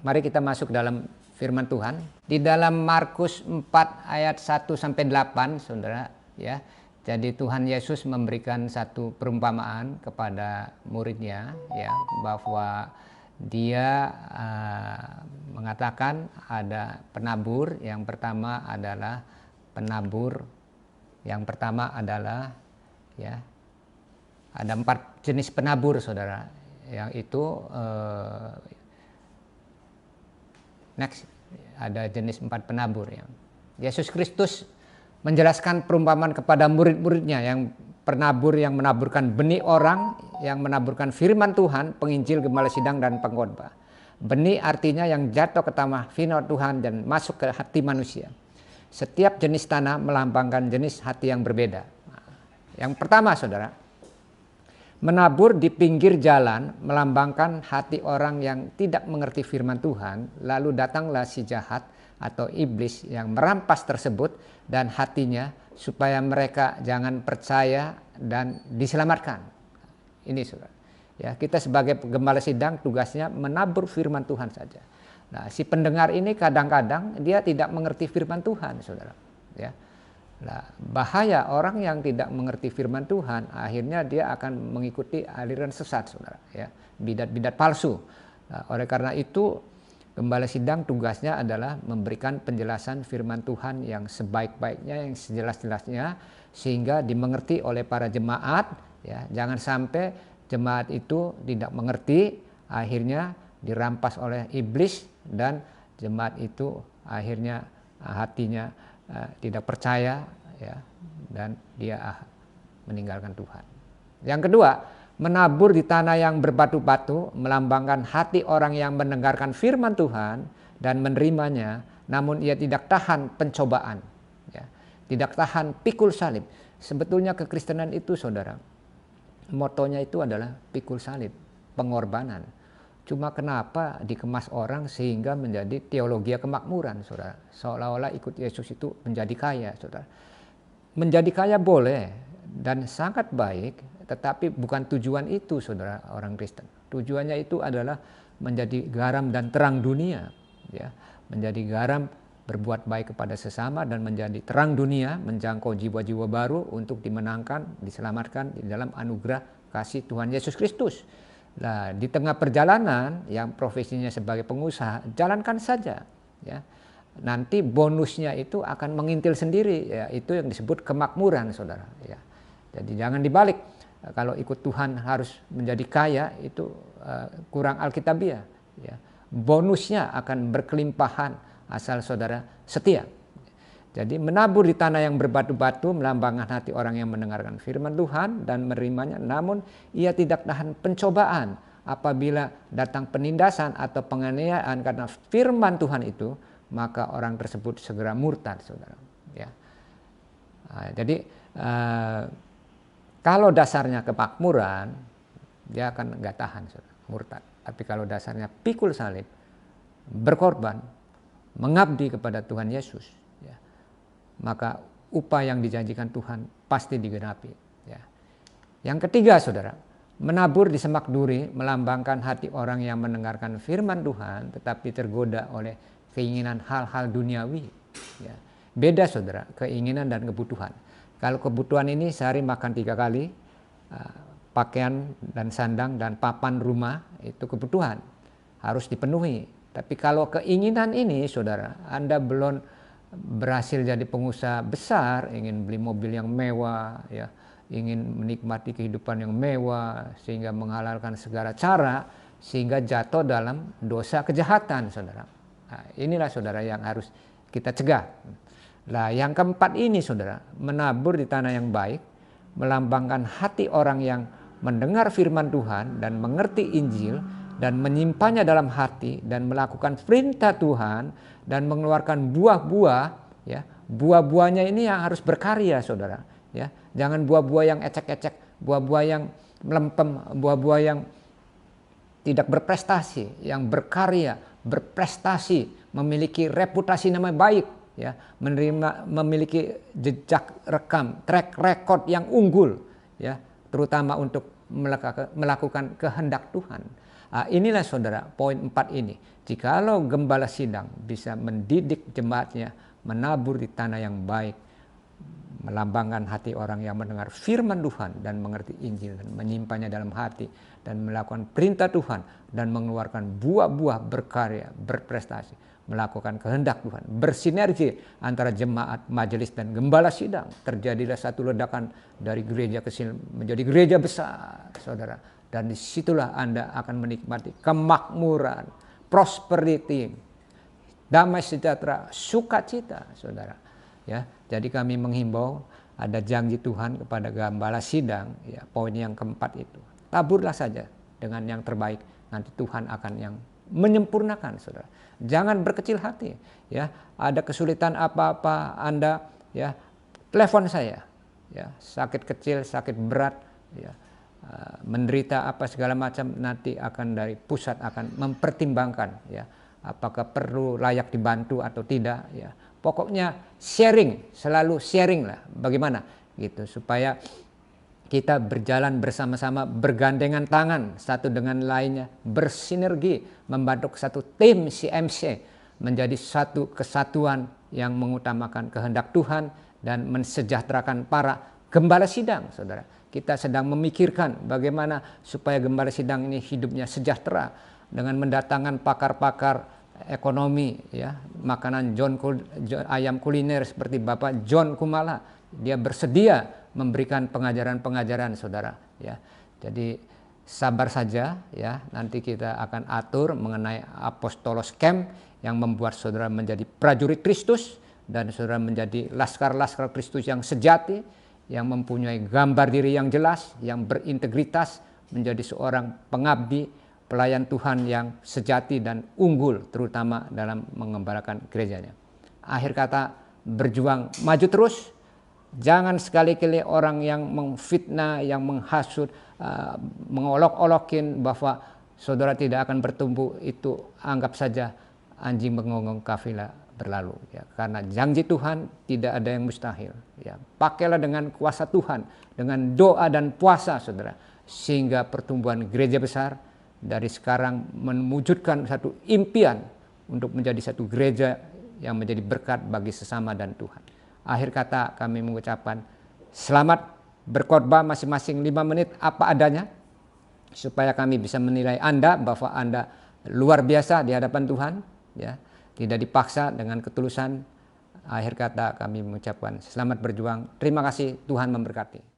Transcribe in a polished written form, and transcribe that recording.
Mari kita masuk dalam firman Tuhan. Di dalam Markus 4 ayat 1 sampai 8, Saudara, ya. Jadi Tuhan Yesus memberikan satu perumpamaan kepada muridnya, ya, bahwa dia mengatakan ada penabur. Yang pertama adalah penabur. Yang pertama adalah, ya, ada 4 jenis penabur, Saudara. Yang itu next, ada jenis 4 penabur. Ya. Yesus Kristus menjelaskan perumpamaan kepada murid-muridnya yang penabur yang menaburkan benih orang, yang menaburkan firman Tuhan, penginjil, gembala sidang, dan pengkhotbah. Benih artinya yang jatuh ke tanah firman Tuhan dan masuk ke hati manusia. Setiap jenis tanah melambangkan jenis hati yang berbeda. Yang pertama, Saudara, menabur di pinggir jalan melambangkan hati orang yang tidak mengerti firman Tuhan, lalu datanglah si jahat atau iblis yang merampas tersebut dan hatinya supaya mereka jangan percaya dan diselamatkan. Ini, Saudara. Ya, kita sebagai gembala sidang tugasnya menabur firman Tuhan saja. Nah, si pendengar ini kadang-kadang dia tidak mengerti firman Tuhan, Saudara. Ya. Nah, bahaya orang yang tidak mengerti firman Tuhan, akhirnya dia akan mengikuti aliran sesat, Saudara, ya, bidat-bidat palsu. Nah, oleh karena itu, gembala sidang tugasnya adalah memberikan penjelasan firman Tuhan yang sebaik-baiknya, yang sejelas-jelasnya, sehingga dimengerti oleh para jemaat. Ya, jangan sampai jemaat itu tidak mengerti, akhirnya dirampas oleh iblis dan jemaat itu akhirnya hatinya tidak percaya, ya, dan dia meninggalkan Tuhan. Yang kedua, menabur di tanah yang berbatu-batu melambangkan hati orang yang mendengarkan firman Tuhan dan menerimanya, namun ia tidak tahan pencobaan, ya, tidak tahan pikul salib. Sebetulnya kekristenan itu, Saudara, motonya itu adalah pikul salib, pengorbanan. Cuma kenapa dikemas orang sehingga menjadi teologi kemakmuran, Saudara. Seolah-olah ikut Yesus itu menjadi kaya, Saudara. Menjadi kaya boleh dan sangat baik, tetapi bukan tujuan itu, Saudara, orang Kristen. Tujuannya itu adalah menjadi garam dan terang dunia, ya. Menjadi garam, berbuat baik kepada sesama, dan menjadi terang dunia, menjangkau jiwa-jiwa baru untuk dimenangkan, diselamatkan di dalam anugerah kasih Tuhan Yesus Kristus. Nah, di tengah perjalanan yang profesinya sebagai pengusaha, jalankan saja, ya. Nanti bonusnya itu akan mengintil sendiri, ya, itu yang disebut kemakmuran, Saudara, ya. Jadi jangan dibalik, kalau ikut Tuhan harus menjadi kaya, itu kurang alkitabiah, ya. Bonusnya akan berkelimpahan asal Saudara setia. Jadi menabur di tanah yang berbatu-batu melambangkan hati orang yang mendengarkan firman Tuhan dan menerimanya, namun ia tidak tahan pencobaan. Apabila datang penindasan atau penganiayaan karena firman Tuhan itu, maka orang tersebut segera murtad, Saudara. Ya. Nah, jadi kalau dasarnya kemakmuran, dia akan nggak tahan, Saudara, murtad. Tapi kalau dasarnya pikul salib, berkorban, mengabdi kepada Tuhan Yesus, ya, maka upah yang dijanjikan Tuhan pasti digenapi, ya. Yang ketiga, Saudara, menabur di semak duri melambangkan hati orang yang mendengarkan firman Tuhan tetapi tergoda oleh keinginan hal-hal duniawi, ya. Beda, Saudara, keinginan dan kebutuhan. Kalau kebutuhan ini sehari makan 3 kali, pakaian dan sandang dan papan rumah, itu kebutuhan harus dipenuhi. Tapi kalau keinginan ini, Saudara, Anda belum berhasil jadi pengusaha besar, ingin beli mobil yang mewah, ya, ingin menikmati kehidupan yang mewah, sehingga menghalalkan segala cara, sehingga jatuh dalam dosa kejahatan, Saudara. Nah, inilah, Saudara, yang harus kita cegah. Nah, yang keempat ini, Saudara, menabur di tanah yang baik, melambangkan hati orang yang mendengar firman Tuhan dan mengerti Injil, dan menyimpannya dalam hati dan melakukan perintah Tuhan dan mengeluarkan buah-buah, ya. Buah-buahnya ini yang harus berkarya, Saudara, ya. Jangan buah-buah yang ecek-ecek, buah-buah yang melempem, buah-buah yang tidak berprestasi, yang berkarya, berprestasi, memiliki reputasi nama baik, ya, memiliki jejak rekam, track record yang unggul, ya, terutama untuk melakukan kehendak Tuhan. Inilah saudara poin 4 ini. Jikalau gembala sidang bisa mendidik jemaatnya menabur di tanah yang baik, melambangkan hati orang yang mendengar firman Tuhan dan mengerti Injil dan menyimpannya dalam hati dan melakukan perintah Tuhan dan mengeluarkan buah-buah berkarya, berprestasi, melakukan kehendak Tuhan, bersinergi antara jemaat, majelis dan gembala sidang. Terjadilah satu ledakan dari gereja kecil menjadi gereja besar, saudara. Dan disitulah Anda akan menikmati kemakmuran, prosperity, damai sejahtera, sukacita, saudara. Ya, jadi kami menghimbau, ada janji Tuhan kepada gembala sidang, ya, poin yang keempat itu. Taburlah saja dengan yang terbaik, nanti Tuhan akan yang menyempurnakan, saudara. Jangan berkecil hati, ya. Ada kesulitan apa-apa Anda, ya, telepon saya, ya. Sakit kecil, sakit berat, ya, menderita apa segala macam, nanti akan dari pusat akan mempertimbangkan, ya, apakah perlu layak dibantu atau tidak, ya. Pokoknya sharing, selalu sharing lah, bagaimana gitu, supaya kita berjalan bersama-sama, bergandengan tangan satu dengan lainnya, bersinergi, membentuk satu tim CMC, menjadi satu kesatuan yang mengutamakan kehendak Tuhan dan mensejahterakan para gembala sidang, saudara. Kita sedang memikirkan bagaimana supaya gembala sidang ini hidupnya sejahtera dengan mendatangkan pakar-pakar ekonomi, ya, makanan ayam kuliner seperti Bapak John Kumala. Dia bersedia memberikan pengajaran-pengajaran, saudara, ya. Jadi sabar saja, ya, nanti kita akan atur mengenai Apostolos Camp yang membuat saudara menjadi prajurit Kristus dan saudara menjadi laskar-laskar Kristus yang sejati, yang mempunyai gambar diri yang jelas, yang berintegritas, menjadi seorang pengabdi, pelayan Tuhan yang sejati dan unggul, terutama dalam mengembalakan gerejanya. Akhir kata, berjuang maju terus. Jangan sekali-kali orang yang memfitnah, yang menghasut, mengolok-olokin bahwa saudara tidak akan bertumbuh, itu anggap saja anjing mengonggong kafilah berlalu, ya. Karena janji Tuhan tidak ada yang mustahil, ya. Pakailah dengan kuasa Tuhan, dengan doa dan puasa, saudara, sehingga pertumbuhan gereja besar dari sekarang mewujudkan satu impian untuk menjadi satu gereja yang menjadi berkat bagi sesama dan Tuhan. Akhir kata, kami mengucapkan selamat berkhotbah masing-masing 5 menit apa adanya, supaya kami bisa menilai Anda bahwa Anda luar biasa di hadapan Tuhan, ya. Tidak dipaksa, dengan ketulusan. Akhir kata kami mengucapkan selamat berjuang. Terima kasih, Tuhan memberkati.